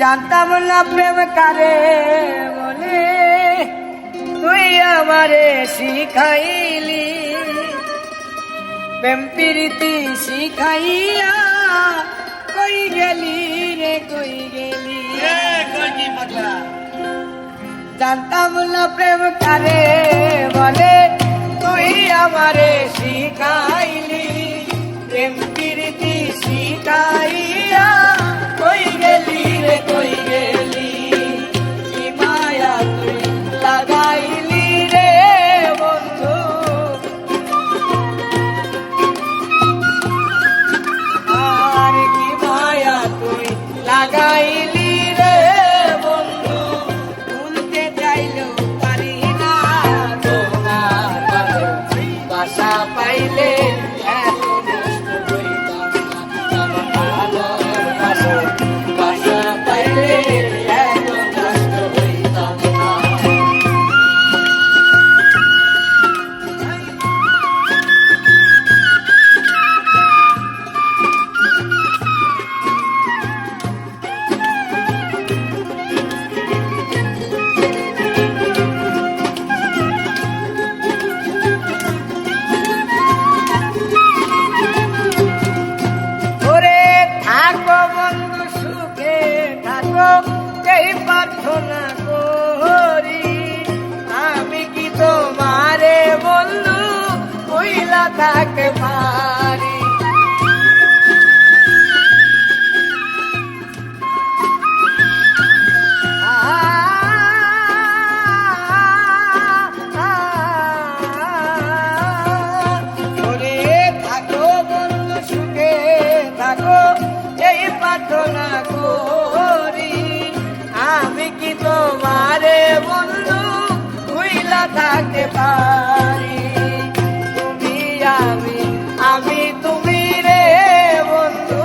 জানতাম না প্রেম কারে বলে, তুই আমারে শিখাইলি। প্রেম প্রীতি শিখাইয়া কই গেলি রে, কই গেলি? জানতাম না প্রেম কারে বলে, তুই আমারে শিখাইলি। প্রেম প্রীতি শিখাইয়া কই গেলি রে, কই গেলি? কি মায়া তুই লাগাইলি রে বন্ধু, আর কি মায়া তুই লাগাইলি রে বন্ধু। ভুলতে চাইলেও পারি না তোমার ভালোবাসা পাইলে এই প্রার্থনা করি, আমি কি তোমারে বন্ধু কইলা থাকতে পারি? ওরে থাকো বন্ধু, সুখে থাকো, এই প্রার্থনা করি। আমি কি তোমারে বন্ধু ভুইলা থাকতে পারি? তুমি আমি, আমি তুমি রে বন্ধু,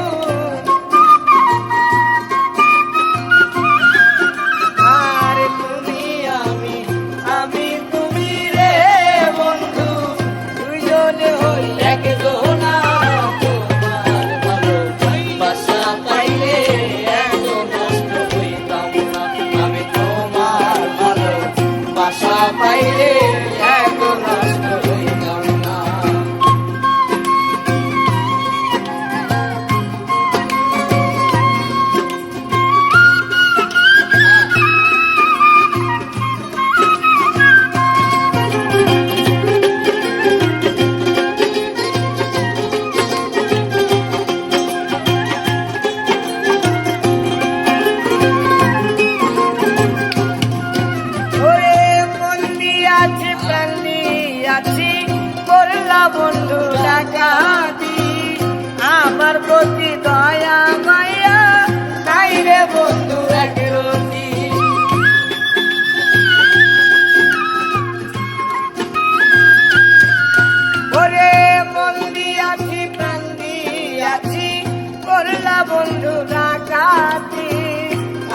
আর তুমি আমি, আমি তুমি রে বন্ধু। দুইজনে হই একজনা, তোমার ভালোবাসা পাইলে পাইলে এত নষ্ট হইতাম না। করলা বন্ধু ডাকাতি, আমার প্রতি দয়া মায়া নাই রে বন্ধু একরতি। ওরে মন দিয়াছি প্রাণ দিয়াছি, করলা বন্ধু ডাকাতি,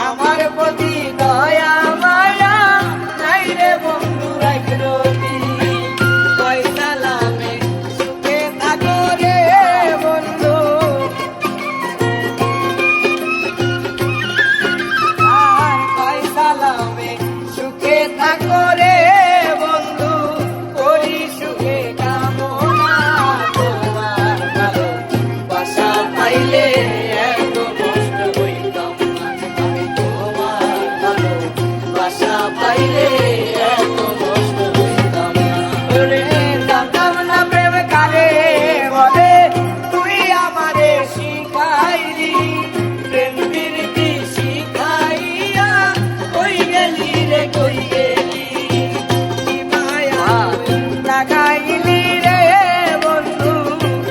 আমার প্রতি দয়া মায়া নাই রে বন্ধু একরতি। সুখে থাকো রে বন্ধু, করি সুখে কামনা। তোমার ভালোবাসা পাইলে এত কষ্ট হইতাম না, আমি তোমার ভালোবাসা পাইলে এত কষ্ট হইতাম না। জানতাম না প্রেম কারে বলে, তুই আমারে শিখাইলি। প্রেম প্রীতি শিখাইয়া কই গেলি রে, কই গেলি? কি মায়া লাগাইলি রে বন্ধু,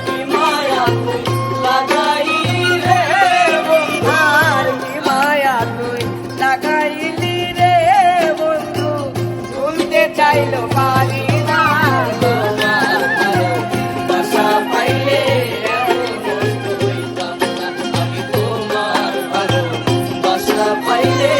কি মায়া তুই লাগাইলি রে বন্ধু, আর কি মায়া তুই লাগাইলি রে বন্ধু। ভুলতে চাইলেও পারি না তোমার ভালোবাসা পাইলে এত কষ্ট হইতাম না, আমি তোমার ভালোবাসা পাইলে